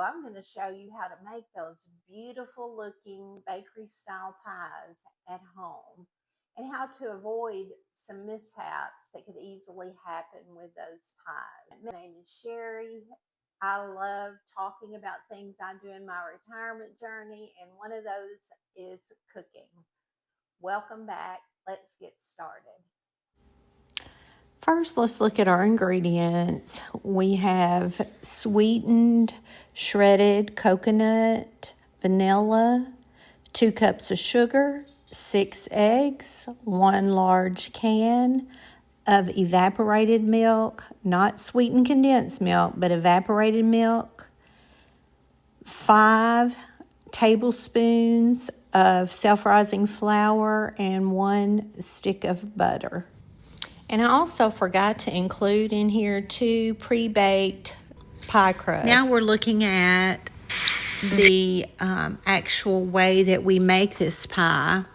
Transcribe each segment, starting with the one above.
I'm going to show you how to make those beautiful looking bakery style pies at home and how to avoid some mishaps that could easily happen with those pies. My name is Sherry. I love talking about things I do in my retirement journey, and one of those is cooking. Welcome back. Let's get started. First, let's look at our ingredients. We have sweetened, shredded coconut, vanilla, 2 cups of sugar, 6 eggs, 1 large can of evaporated milk, not sweetened condensed milk, but evaporated milk, 5 tablespoons of self-rising flour, and 1 stick of butter. And I also forgot to include in here 2 pre-baked pie crusts. Now we're looking at the actual way that we make this pie.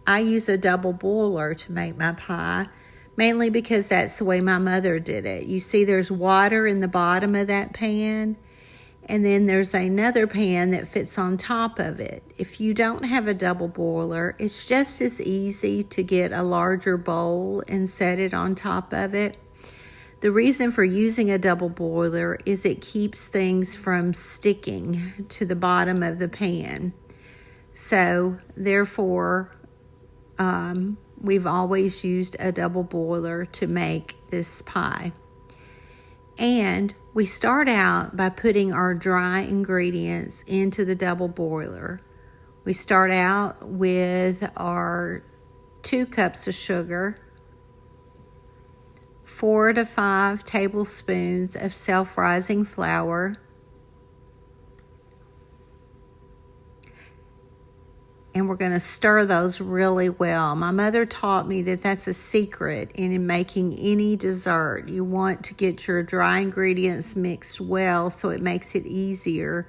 I use a double boiler to make my pie, mainly because that's the way my mother did it. You see there's water in the bottom of that pan, and then there's another pan that fits on top of it. If you don't have a double boiler, it's just as easy to get a larger bowl and set it on top of it. The reason for using a double boiler is it keeps things from sticking to the bottom of the pan. So therefore, we've always used a double boiler to make this pie. And we start out by putting our dry ingredients into the double boiler. We start out with our 2 cups of sugar, 4 to 5 tablespoons of self-rising flour, and we're going to stir those really well. My mother taught me that that's a secret in making any dessert. You want to get your dry ingredients mixed well so it makes it easier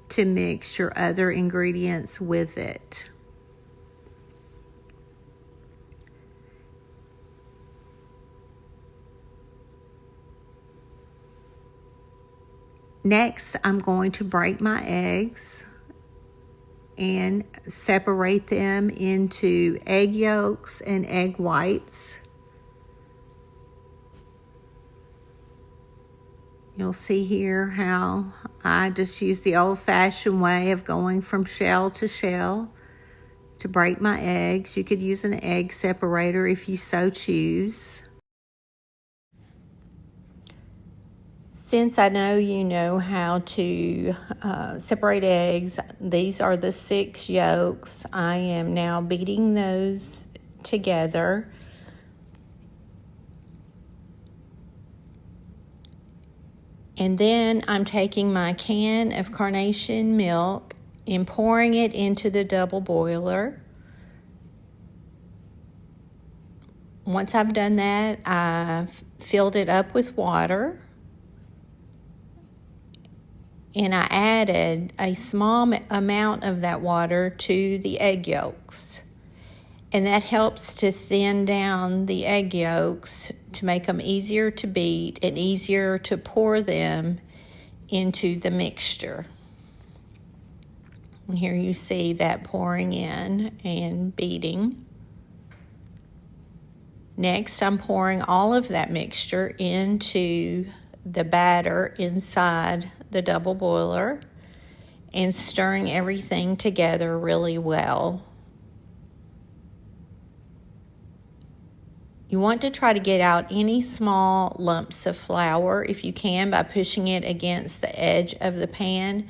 to mix your other ingredients with it. Next, I'm going to break my eggs and separate them into egg yolks and egg whites. You'll see here how I just use the old-fashioned way of going from shell to shell to break my eggs. You could use an egg separator if you so choose. Since I know you know how to separate eggs, these are the 6 yolks. I am now beating those together. And then I'm taking my can of carnation milk and pouring it into the double boiler. Once I've done that, I've filled it up with water. And I added a small amount of that water to the egg yolks. And that helps to thin down the egg yolks to make them easier to beat and easier to pour them into the mixture. And here you see that pouring in and beating. Next, I'm pouring all of that mixture into the batter inside the double boiler and stirring everything together really well. You want to try to get out any small lumps of flour if you can by pushing it against the edge of the pan.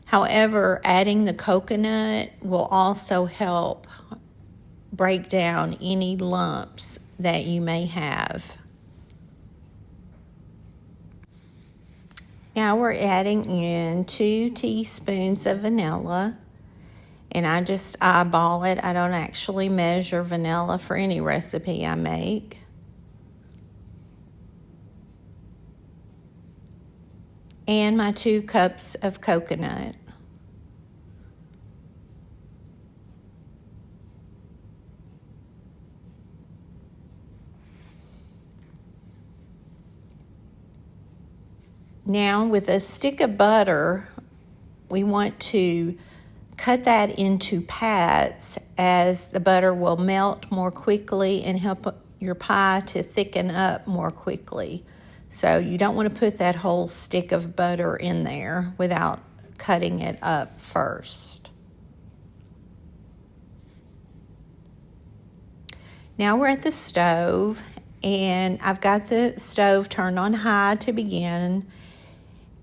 However, adding the coconut will also help break down any lumps that you may have. Now we're adding in 2 teaspoons of vanilla, and I just eyeball it. I don't actually measure vanilla for any recipe I make. And my 2 cups of coconut. Now with a stick of butter, we want to cut that into pats, as the butter will melt more quickly and help your pie to thicken up more quickly. So you don't want to put that whole stick of butter in there without cutting it up first. Now we're at the stove, and I've got the stove turned on high to begin,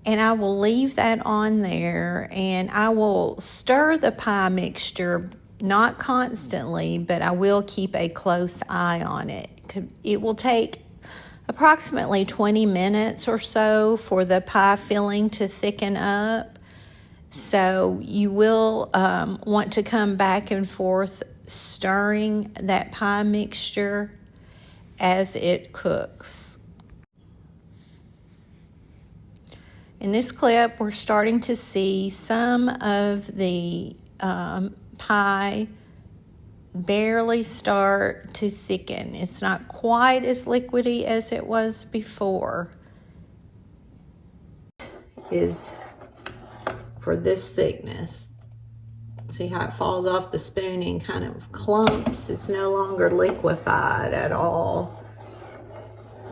and I will leave that on there, and I will stir the pie mixture, not constantly, but I will keep a close eye on it. It will take approximately 20 minutes or so for the pie filling to thicken up. So you will want to come back and forth stirring that pie mixture as it cooks. In this clip, we're starting to see some of the pie barely start to thicken. It's not quite as liquidy as it was before. Is for this thickness. See how it falls off the spoon and kind of clumps? It's no longer liquefied at all.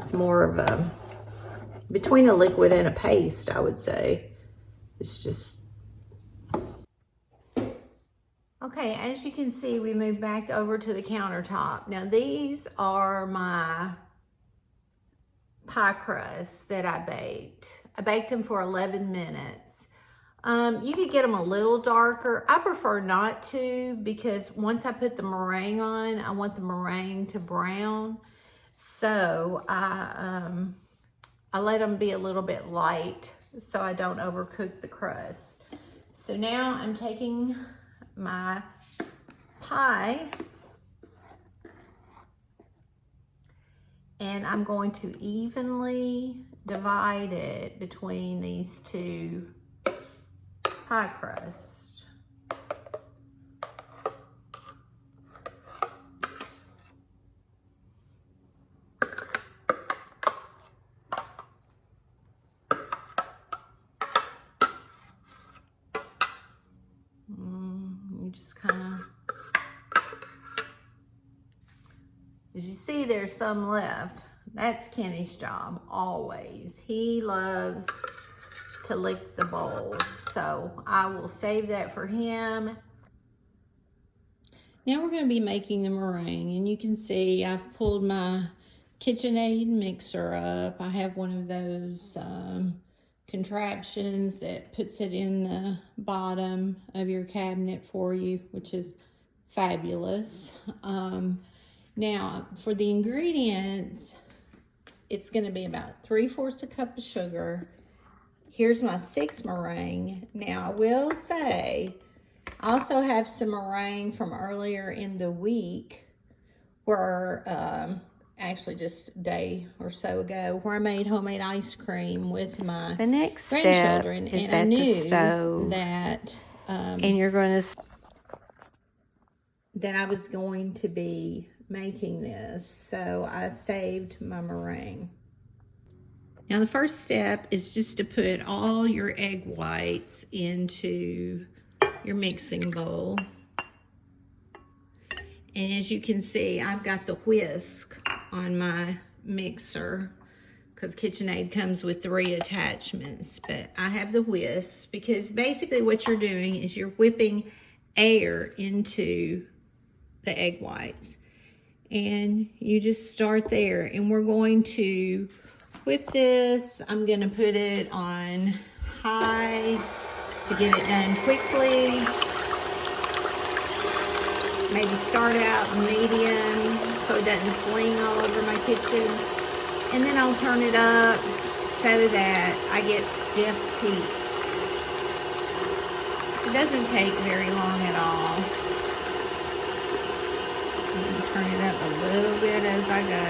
It's more of a, between a liquid and a paste, I would say. It's just... Okay, as you can see, we moved back over to the countertop. Now these are my pie crusts that I baked. I baked them for 11 minutes. You could get them a little darker. I prefer not to, because once I put the meringue on, I want the meringue to brown. So I let them be a little bit light so I don't overcook the crust. So now I'm taking my pie and I'm going to evenly divide it between these two pie crusts. You just kind of, as you see, there's some left. That's Kenny's job, always. He loves to lick the bowl, so I will save that for him. Now we're going to be making the meringue, and you can see I've pulled my KitchenAid mixer up. I have one of those contraptions that puts it in the bottom of your cabinet for you, which is fabulous. Now for the ingredients, it's going to be about 3/4 cup of sugar. Here's my 6 meringue. Now I will say, I also have some meringue from earlier in the week, where actually just a day or so ago, where I made homemade ice cream with my The next step grandchildren. is and at I the knew stove, that and you're going to that I was going to be making this, so I saved my meringue. Now the first step is just to put all your egg whites into your mixing bowl. And as you can see, I've got the whisk on my mixer, because KitchenAid comes with 3 attachments, but I have the whisk because basically what you're doing is you're whipping air into the egg whites. And you just start there, and we're going to whip this. I'm gonna put it on high to get it done quickly. Maybe start out medium so it doesn't sling all over my kitchen. And then I'll turn it up so that I get stiff peaks. It doesn't take very long at all. I'm gonna turn it up a little bit as I go.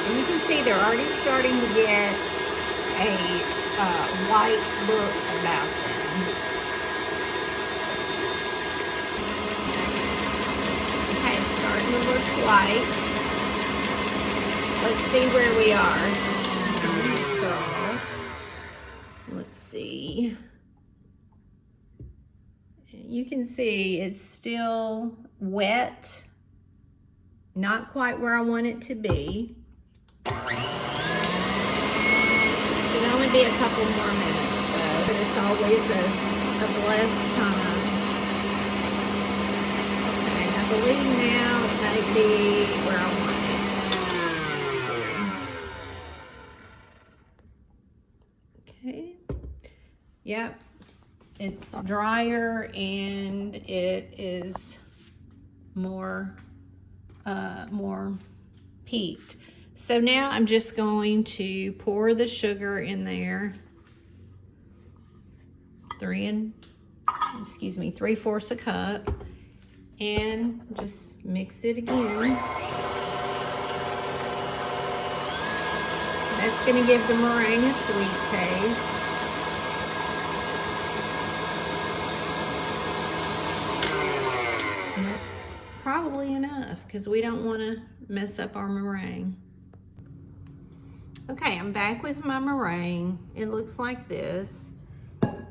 And you can see they're already starting to get a white look about them. Okay, it's starting to look white. Let's see where we are. you can see it's still wet, not quite where I want it to be. Should only be a couple more minutes though, but it's always a blessed time. Okay, I believe now it may be where I want it. Okay, yep, it's drier and it is more peaked. So now I'm just going to pour the sugar in there. 3/4 a cup, and just mix it again. That's going to give the meringue a sweet taste. And that's probably enough because we don't want to mess up our meringue. Okay, I'm back with my meringue. It looks like this.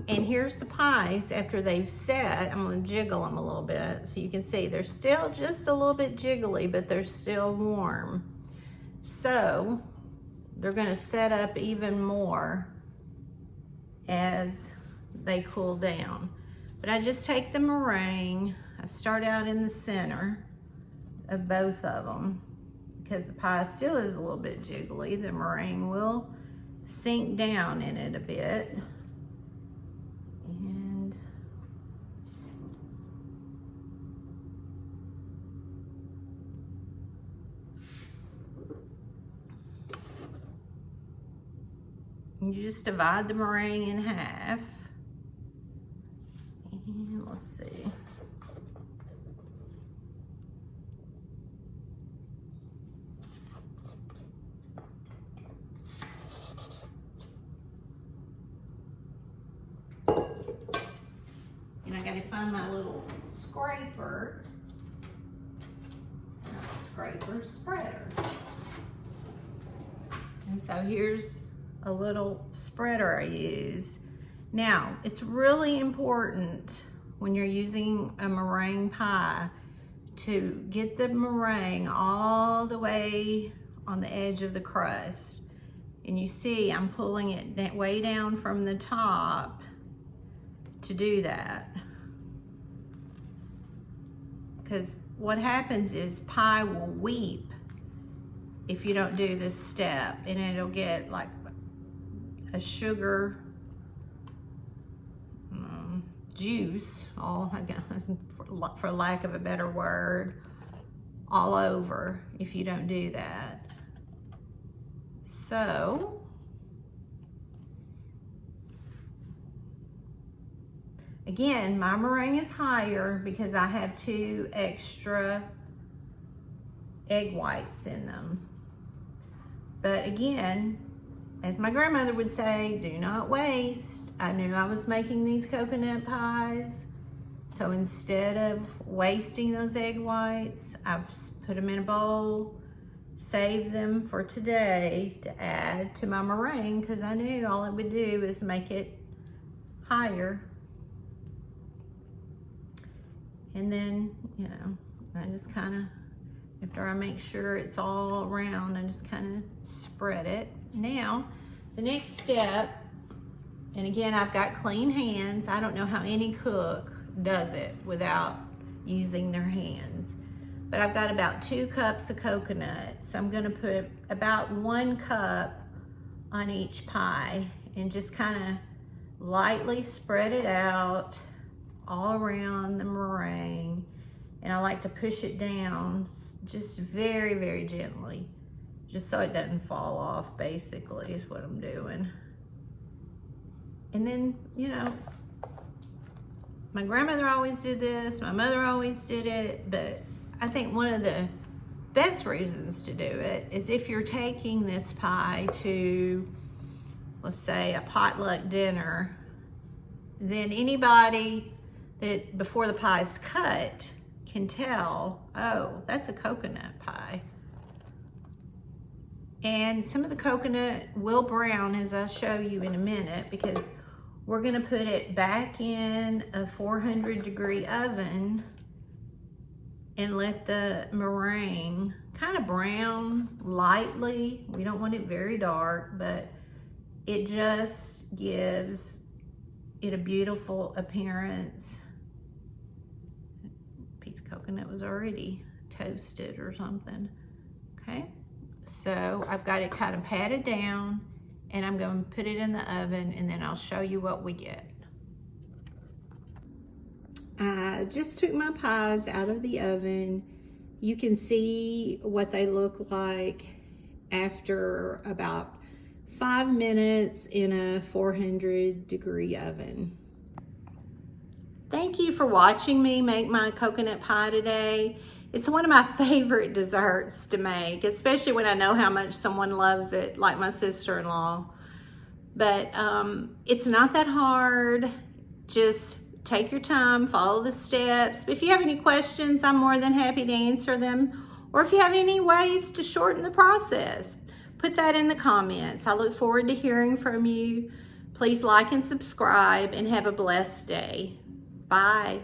And here's the pies after they've set. I'm going to jiggle them a little bit so you can see they're still just a little bit jiggly, but they're still warm. So they're going to set up even more as they cool down. But I just take the meringue. I start out in the center of both of them because the pie still is a little bit jiggly. The meringue will sink down in it a bit. And you just divide the meringue in half. And let's see. And I gotta find my little scraper. Not scraper, spreader. And so here's a little spreader I use. Now, it's really important when you're using a meringue pie to get the meringue all the way on the edge of the crust. And you see I'm pulling it way down from the top to do that. Because what happens is pie will weep if you don't do this step, and it'll get like a sugar juice, all I guess, for lack of a better word, all over if you don't do that. So again, my meringue is higher because I have 2 extra egg whites in them. But again, as my grandmother would say, do not waste. I knew I was making these coconut pies. So instead of wasting those egg whites, I put them in a bowl, save them for today to add to my meringue because I knew all it would do is make it higher. And then, you know, I just kind of, after I make sure it's all around, I just kind of spread it. Now, the next step, and again, I've got clean hands. I don't know how any cook does it without using their hands. But I've got about 2 cups of coconut. So I'm gonna put about 1 cup on each pie and just kind of lightly spread it out all around the meringue. And I like to push it down just very, very gently, just so it doesn't fall off, basically, is what I'm doing. And then, you know, my grandmother always did this, my mother always did it, but I think one of the best reasons to do it is if you're taking this pie to, let's say, a potluck dinner, then anybody that before the pie's cut can tell, oh, that's a coconut pie. And some of the coconut will brown, as I'll show you in a minute, because we're gonna put it back in a 400-degree oven and let the meringue kind of brown lightly. We don't want it very dark, but it just gives it a beautiful appearance. Piece of coconut was already toasted or something. Okay, so I've got it kind of patted down, and I'm going to put it in the oven, and then I'll show you what we get. I just took my pies out of the oven. You can see what they look like after about 5 minutes in a 400-degree oven. Thank you for watching me make my coconut pie today. It's one of my favorite desserts to make, especially when I know how much someone loves it, like my sister-in-law. But it's not that hard. Just take your time, follow the steps. If you have any questions, I'm more than happy to answer them. Or if you have any ways to shorten the process, put that in the comments. I look forward to hearing from you. Please like and subscribe, and have a blessed day. Bye.